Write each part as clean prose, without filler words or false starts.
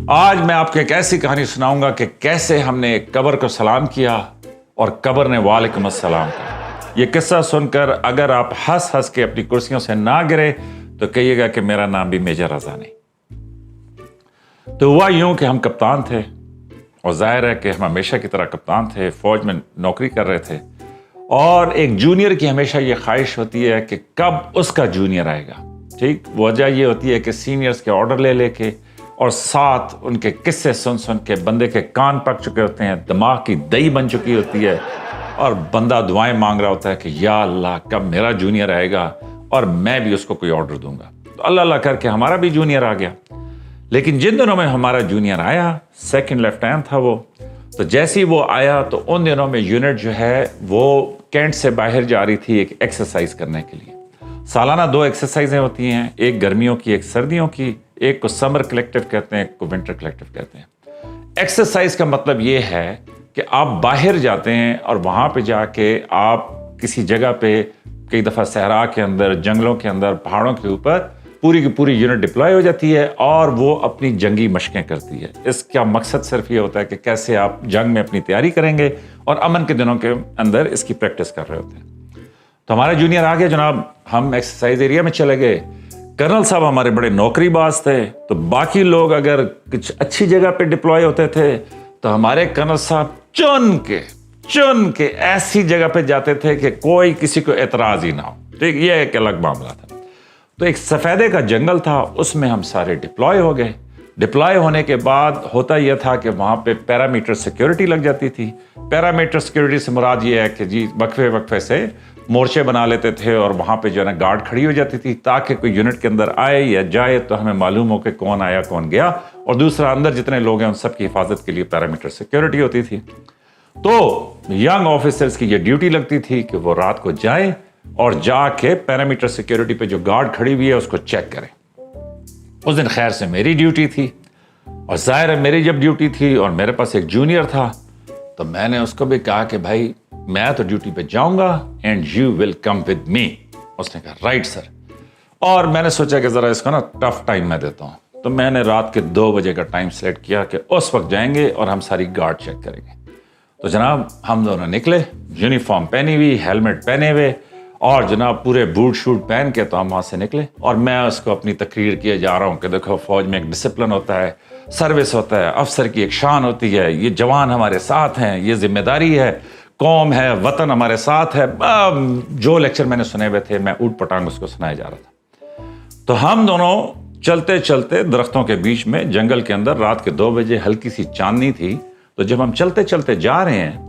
آج میں آپ کو ایک ایسی کہانی سناؤں گا کہ کیسے ہم نے قبر کو سلام کیا اور قبر نے وعلیکم السلام کہا۔ یہ قصہ سن کر اگر آپ ہنس ہنس کے اپنی کرسیوں سے نہ گرے تو کہیے گا کہ میرا نام بھی میجر رضا نہیں۔ تو ہوا یوں کہ ہم کپتان تھے، اور ظاہر ہے کہ ہم ہمیشہ کی طرح کپتان تھے، فوج میں نوکری کر رہے تھے، اور ایک جونیئر کی ہمیشہ یہ خواہش ہوتی ہے کہ کب اس کا جونیئر آئے گا۔ ٹھیک، وجہ یہ ہوتی ہے کہ سینئرز کے آرڈر لے لے کے اور ساتھ ان کے قصے سن سن کے بندے کے کان پک چکے ہوتے ہیں، دماغ کی دہی بن چکی ہوتی ہے، اور بندہ دعائیں مانگ رہا ہوتا ہے کہ یا اللہ کب میرا جونیئر آئے گا اور میں بھی اس کو کوئی آرڈر دوں گا۔ تو اللہ اللہ کر کے ہمارا بھی جونیئر آ گیا۔ لیکن جن دنوں میں ہمارا جونیئر آیا، سیکنڈ لیفٹیننٹ تھا وہ، تو جیسے ہی وہ آیا تو ان دنوں میں یونٹ جو ہے وہ کینٹ سے باہر جا رہی تھی ایک ایکسرسائز کرنے کے لیے۔ سالانہ 2 ایکسرسائزیں ہوتی ہیں، ایک گرمیوں کی ایک سردیوں کی، ایک کو سمر کلیکٹیو کہتے ہیں، ایک کو ونٹر کلیکٹیو کہتے ہیں۔ ایکسرسائز کا مطلب یہ ہے کہ آپ باہر جاتے ہیں اور وہاں پہ جا کے آپ کسی جگہ پہ، کئی دفعہ صحرا کے اندر، جنگلوں کے اندر، پہاڑوں کے اوپر پوری کی پوری یونٹ ڈپلوائے ہو جاتی ہے اور وہ اپنی جنگی مشقیں کرتی ہے۔ اس کا مقصد صرف یہ ہوتا ہے کہ کیسے آپ جنگ میں اپنی تیاری کریں گے، اور امن کے دنوں کے اندر اس کی پریکٹس کر رہے ہوتے ہیں۔ تو ہمارا جونیئر آ گیا جناب، ہم ایکسرسائز ایریا میں چلے گئے۔ کرنل صاحب ہمارے بڑے نوکری باز تھے، تو باقی لوگ اگر کچھ اچھی جگہ پہ ڈپلوائے ہوتے تھے تو ہمارے کرنل صاحب چن کے ایسی جگہ پہ جاتے تھے کہ کوئی کسی کو اعتراض ہی نہ ہو۔ ٹھیک، یہ ایک الگ معاملہ تھا۔ تو ایک سفیدے کا جنگل تھا، اس میں ہم سارے ڈپلوائے ہو گئے۔ ڈپلوائے ہونے کے بعد ہوتا یہ تھا کہ وہاں پہ پیرامیٹر سیکیورٹی لگ جاتی تھی۔ پیرامیٹر سیکیورٹی سے مراد یہ ہے کہ جی وقفے سے مورچے بنا لیتے تھے، اور وہاں پہ جو ہے نا گارڈ کھڑی ہو جاتی تھی تاکہ کوئی یونٹ کے اندر آئے یا جائے تو ہمیں معلوم ہو کہ کون آیا کون گیا، اور دوسرا اندر جتنے لوگ ہیں ان سب کی حفاظت کے لیے پیرامیٹر سیکیورٹی ہوتی تھی۔ تو ینگ آفیسرز کی یہ ڈیوٹی لگتی تھی کہ وہ رات کو جائیں اور جا کے پیرامیٹر سیکیورٹی پہ جو گارڈ کھڑی ہوئی ہے اس کو چیک کریں۔ اس دن خیر سے میری ڈیوٹی تھی، اور ظاہر ہے میری جب ڈیوٹی تھی اور میرے پاس ایک جونیئر تھا، تو میں نے اس کو بھی کہا کہ بھائی میں تو ڈیوٹی پہ جاؤں گا and you will come with me. اس نے کہا رائٹ سر۔ اور میں نے سوچا کہ ذرا اس کو نا ٹف ٹائم میں دیتا ہوں، تو میں نے رات کے 2 بجے کا ٹائم سلیکٹ کیا کہ اس وقت جائیں گے اور ہم ساری گارڈ چیک کریں گے۔ تو جناب ہم دونوں نکلے، یونیفارم پہنی ہوئی، ہیلمٹ پہنے ہوئے، اور جناب پورے بوٹ شوٹ پہن کے تو ہم وہاں سے نکلے، اور میں اس کو اپنی تقریر کیے جا رہا ہوں کہ دیکھو فوج میں ایک ڈسپلن ہوتا ہے، سروس ہوتا ہے، افسر کی ایک شان ہوتی ہے، یہ جوان ہمارے ساتھ ہیں، یہ ذمہ داری ہے، قوم ہے، وطن ہمارے ساتھ ہے۔ جو لیکچر میں نے سنے ہوئے تھے میں اوٹ پٹانگ اس کو سنایا جا رہا تھا۔ تو ہم دونوں چلتے چلتے درختوں کے بیچ میں جنگل کے اندر، رات کے 2 بجے ہلکی سی چاندنی تھی، تو جب ہم چلتے چلتے جا رہے ہیں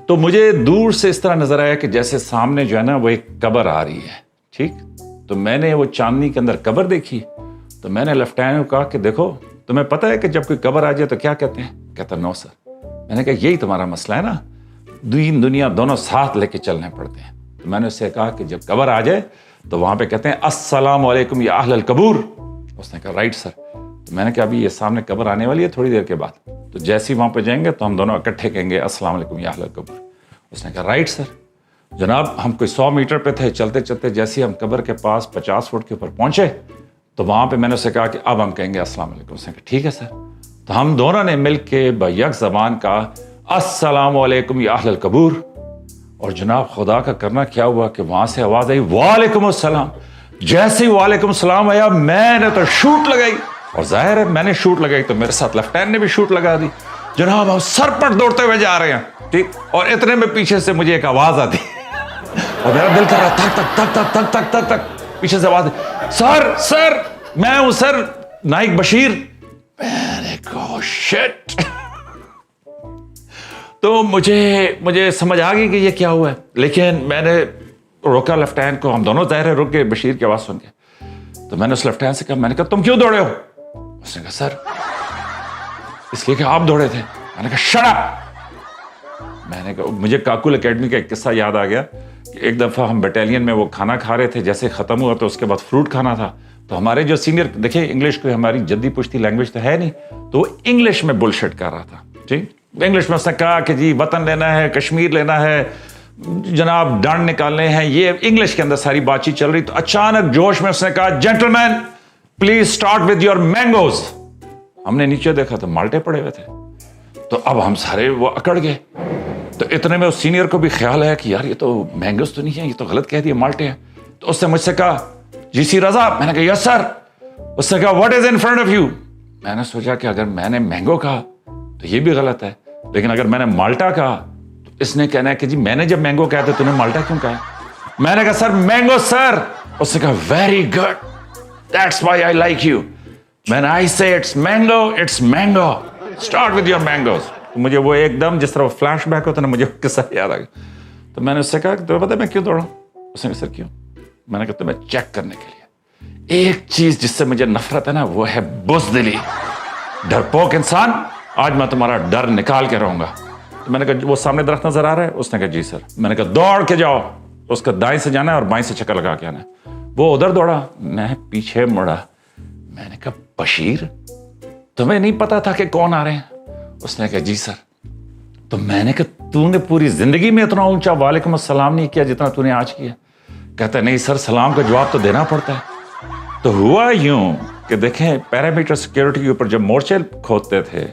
تو مجھے دور سے اس طرح نظر آیا کہ جیسے سامنے جو ہے نا وہ ایک قبر آ رہی ہے۔ ٹھیک، تو میں نے وہ چاندنی کے اندر قبر دیکھی، تو میں نے لیفٹیننٹ کو کہا کہ دیکھو تمہیں پتہ ہے کہ جب کوئی قبر آ جائے تو کیا کہتے ہیں؟ کہتا نو سر۔ میں نے کہا یہی تمہارا مسئلہ ہے نا، دین دنیا دونوں ساتھ لے کے چلنے پڑتے ہیں۔ تو میں نے اس سے کہا کہ جب قبر آ جائے تو وہاں پہ کہتے ہیں السلام علیکم یا اہل القبور۔ اس نے کہا رائٹ سر۔ تو میں نے کہا ابھی یہ سامنے قبر آنے والی ہے تھوڑی دیر کے بعد، تو جیسے ہی وہاں پہ جائیں گے تو ہم دونوں اکٹھے کہیں گے السلام علیکم یا اہل القبور۔ اس نے کہا رائٹ سر۔ جناب ہم کوئی 100 میٹر پہ تھے، چلتے چلتے جیسے ہم قبر کے پاس 50 فٹ کے اوپر پہنچے تو وہاں پہ میں نے اسے کہا کہ اب ہم کہیں گے السلام علیکم۔ اس نے کہا ٹھیک ہے سر۔ تو ہم دونوں نے مل کے بیک زبان کہا السلام علیکم یا اہل القبور، اور جناب خدا کا کرنا کیا ہوا کہ وہاں سے آواز آئی وعلیکم السلام۔ جیسے ہی وعلیکم السلام آیا میں نے تو شوٹ لگائی، اور ظاہر ہے میں نے شوٹ لگائی تو میرے ساتھ لیفٹیننٹ نے بھی شوٹ لگا دی۔ جناب ہم سر پر دوڑتے ہوئے جا رہے ہیں، ٹھیک، اور اتنے میں پیچھے سے مجھے ایک آواز آتی اور میرا دل کر رہا تک تک تک تک تک تک تک تک، پیچھے سے آواز سر سر میں ہوں سر نائک بشیر۔ میں نے کہا شٹ۔ تو مجھے سمجھ آ گئی کہ یہ کیا ہوا ہے، لیکن میں نے روکا لیفٹیننٹ کو، ہم دونوں ظاہر ہے رک گئے بشیر کی آواز سن کے۔ تو میں نے اس لیفٹیننٹ سے کہا، میں نے کہا تم کیوں دوڑے ہو؟ اس نے کہا سر اس لیے کہ آپ دوڑے تھے۔ میں نے کہا شٹ اپ۔ میں نے کہا مجھے کاکول اکیڈمی کا ایک قصہ یاد آ گیا کہ ایک دفعہ ہم بٹالین میں وہ کھانا کھا رہے تھے، جیسے ختم ہوا تو اس کے بعد فروٹ کھانا تھا، تو ہمارے جو سینئر، دیکھیں انگلش کوئی ہماری جدی پشتی لینگویج تو ہے نہیں، تو وہ انگلش میں بلشٹ کر رہا تھا۔ ٹھیک، انگلش میں اس نے کہا کہ جی وطن لینا ہے، کشمیر لینا ہے، جناب ڈانڈ نکالنے ہیں، یہ انگلش کے اندر ساری بات چیت چل رہی، تو اچانک جوش میں اس نے کہا gentleman please start with your mangoes. ہم نے نیچے دیکھا تو مالٹے پڑے ہوئے تھے. تو اب ہم سارے وہ اکڑ گئے. تو اتنے میں اس سینئر کو بھی خیال ہے کہ یار یہ تو مینگوز تو نہیں ہے, یہ تو غلط کہہ دیا, مالٹے ہیں. تو اس نے مجھ سے کہا جی سی رضا. میں نے کہا یس سر. اس نے کہا what is in front of you. میں نے سوچا کہ اگر میں نے مینگو کہا تو یہ بھی غلط ہے, لیکن اگر میں نے مالٹا کہا تو اس نے کہنا ہے کہ جی میں نے جب مینگو کہا تو تم نے مالٹا کیوں کہا. میں نے کہا سر مینگو سر. اس نے کہا very good, that's why I like you. When I say it's mango, it's mango. Start with your mangoes. تو مجھے وہ ایک دم جس طرح فلیش بیک ہوتا ہے نا, مجھے قصہ یاد آ گیا. تو میں نے اس سے کہا کہ تمہیں پتہ ہے میں کیوں دوڑا. اس نے کہا سر کیوں. میں نے کہا تمہیں چیک کرنے کے لیے. ایک چیز جس سے مجھے نفرت ہے نا وہ ہے بزدلی, ڈرپوک انسان. آج میں تمہارا ڈر نکال کے رہوں گا. تو میں نے کہا وہ سامنے درخت نظر آ رہا ہے. اس نے کہا جی سر. میں نے کہا دوڑ کے جاؤ, اس کا دائیں سے جانا ہے اور بائیں سے چکر لگا کے آنا ہے. وہ ادھر دوڑا, میں پیچھے مڑا. میں نے کہا بشیر تمہیں نہیں پتا تھا کہ کون آ رہے ہیں. اس نے کہا جی سر. تو میں نے کہا تو نے پوری زندگی میں اتنا اونچا وعلیکم السلام نہیں کیا جتنا تو نے آج کیا. کہتا نہیں سر سلام کا جواب تو دینا پڑتا ہے. تو ہوا یوں کہ دیکھیں پیرامیٹر سیکیورٹی کے اوپر جب مورچے کھودتے تھے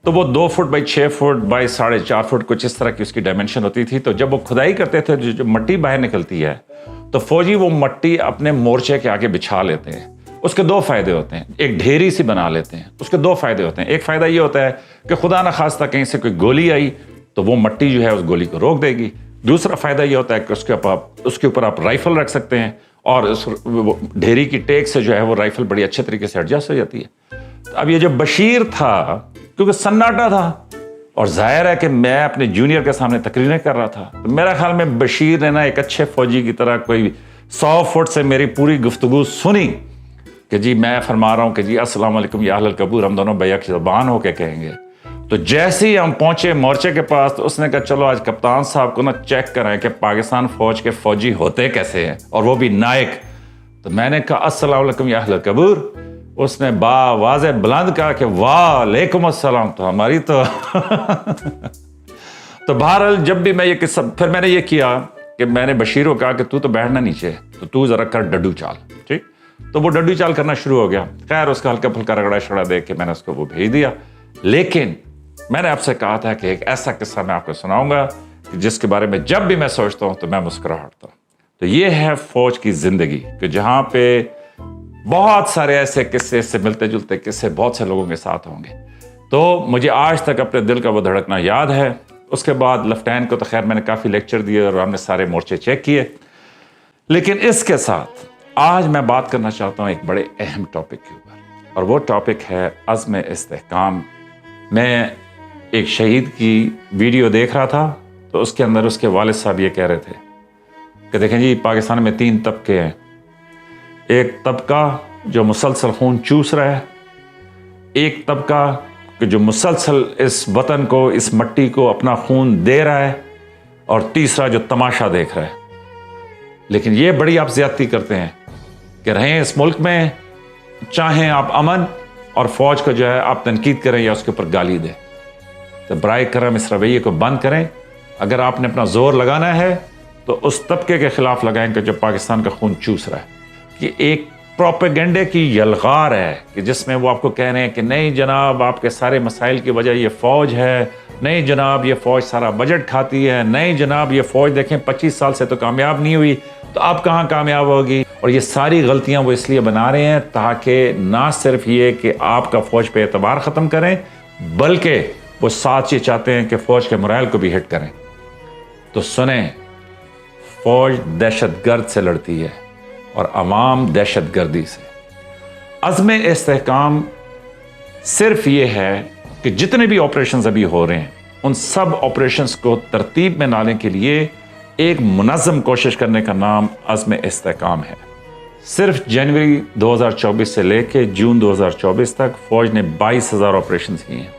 تو وہ 2 foot by 6 foot by 4.5 foot کچھ اس طرح کی اس کی ڈائمنشن ہوتی تھی. تو جب وہ کھدائی کرتے تھے جو مٹی باہر نکلتی ہے تو فوجی وہ مٹی اپنے مورچے کے آگے بچھا لیتے ہیں. اس کے 2 فائدے ہوتے ہیں. ایک ڈھیری سی بنا لیتے ہیں, اس کے 2 فائدے ہوتے ہیں. ایک فائدہ یہ ہوتا ہے کہ خدا نہ خواستہ کہیں سے کوئی گولی آئی تو وہ مٹی جو ہے اس گولی کو روک دے گی. دوسرا فائدہ یہ ہوتا ہے کہ اس کے اوپر آپ رائفل رکھ سکتے ہیں اور اس ڈھیری کی ٹیک سے جو ہے وہ رائفل بڑی اچھے طریقے سے ایڈجسٹ ہو جاتی ہے. تو اب یہ جو بشیر تھا کیونکہ سناٹا تھا اور ظاہر ہے کہ میں اپنے جونیئر کے سامنے تقریریں کر رہا تھا, تو میرا خیال میں بشیر نے نا ایک اچھے فوجی کی طرح کوئی 100 فٹ سے میری پوری گفتگو سنی کہ جی میں فرما رہا ہوں کہ جی السلام علیکم یا اہل القبور, ہم دونوں بیک زبان ہو کے کہیں گے. تو جیسے ہی ہم پہنچے مورچے کے پاس تو اس نے کہا چلو آج کپتان صاحب کو نا چیک کریں کہ پاکستان فوج کے فوجی ہوتے کیسے ہیں, اور وہ بھی نائک. تو میں نے کہا السلام علیکم یا اہل القبور. اس نے با واضح بلند کہا کہ وعلیکم السلام. تو ہماری تو تو بہرحال جب بھی میں یہ قصہ پھر میں نے یہ کیا کہ میں نے بشیر کو کہا کہ تو بیٹھنا نیچے, تو ذرا کر ڈڈو چال. ٹھیک, تو وہ ڈڈو چال کرنا شروع ہو گیا. خیر اس کا ہلکا پھلکا رگڑا شگڑا دیکھ کے میں نے اس کو وہ بھیج دیا. لیکن میں نے آپ سے کہا تھا کہ ایک ایسا قصہ میں آپ کو سناؤں گا جس کے بارے میں جب بھی میں سوچتا ہوں تو میں مسکرا ہٹتا ہوں. تو یہ ہے فوج کی زندگی کہ جہاں پہ بہت سارے ایسے قصے سے ملتے جلتے قصے بہت سے لوگوں کے ساتھ ہوں گے. تو مجھے آج تک اپنے دل کا وہ دھڑکنا یاد ہے. اس کے بعد لیفٹیننٹ کو تو خیر میں نے کافی لیکچر دیے اور ہم نے سارے مورچے چیک کیے. لیکن اس کے ساتھ آج میں بات کرنا چاہتا ہوں ایک بڑے اہم ٹاپک کے اوپر, اور وہ ٹاپک ہے عزم استحکام. میں ایک شہید کی ویڈیو دیکھ رہا تھا تو اس کے اندر اس کے والد صاحب یہ کہہ رہے تھے کہ دیکھیں جی پاکستان میں 3 طبقے ہیں. ایک طبقہ جو مسلسل خون چوس رہا ہے, ایک طبقہ کہ جو مسلسل اس وطن کو اس مٹی کو اپنا خون دے رہا ہے, اور تیسرا جو تماشا دیکھ رہا ہے. لیکن یہ بڑی آپ زیادتی کرتے ہیں کہ رہیں اس ملک میں, چاہیں آپ امن اور فوج کو جو ہے آپ تنقید کریں یا اس کے اوپر گالی دیں. تو برائے کرم اس رویے کو بند کریں. اگر آپ نے اپنا زور لگانا ہے تو اس طبقے کے خلاف لگائیں کہ جو پاکستان کا خون چوس رہا ہے. یہ ایک پروپیگنڈے کی یلغار ہے کہ جس میں وہ آپ کو کہہ رہے ہیں کہ نہیں جناب آپ کے سارے مسائل کی وجہ یہ فوج ہے, نہیں جناب یہ فوج سارا بجٹ کھاتی ہے, نہیں جناب یہ فوج دیکھیں 25 سال سے تو کامیاب نہیں ہوئی تو اب کہاں کامیاب ہوگی. اور یہ ساری غلطیاں وہ اس لیے بنا رہے ہیں تاکہ نہ صرف یہ کہ آپ کا فوج پہ اعتبار ختم کریں, بلکہ وہ ساتھ یہ چاہتے ہیں کہ فوج کے مرائل کو بھی ہٹ کریں. تو سنیں, فوج دہشت گرد سے لڑتی ہے اور عوام دہشت گردی سے. عزم استحکام صرف یہ ہے کہ جتنے بھی آپریشنز ابھی ہو رہے ہیں ان سب آپریشنز کو ترتیب میں لانے کے لیے ایک منظم کوشش کرنے کا نام عزم استحکام ہے. صرف جنوری 2024 سے لے کے جون 2024 تک فوج نے 22,000 آپریشنز کیے ہیں.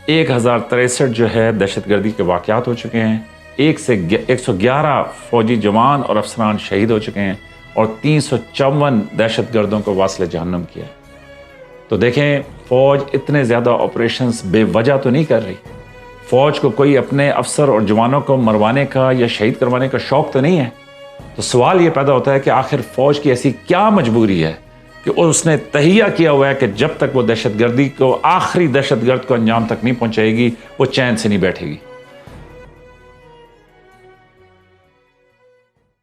1,063 جو ہے دہشت گردی کے واقعات ہو چکے ہیں. 111 فوجی جوان اور افسران شہید ہو چکے ہیں اور 354 دہشت گردوں کو واصل جہنم کیا. تو دیکھیں فوج اتنے زیادہ آپریشنز بے وجہ تو نہیں کر رہی. فوج کو کوئی اپنے افسر اور جوانوں کو مروانے کا یا شہید کروانے کا شوق تو نہیں ہے. تو سوال یہ پیدا ہوتا ہے کہ آخر فوج کی ایسی کیا مجبوری ہے کہ اس نے تہیہ کیا ہوا ہے کہ جب تک وہ دہشت گردی کو آخری دہشت گرد کو انجام تک نہیں پہنچائے گی وہ چین سے نہیں بیٹھے گی.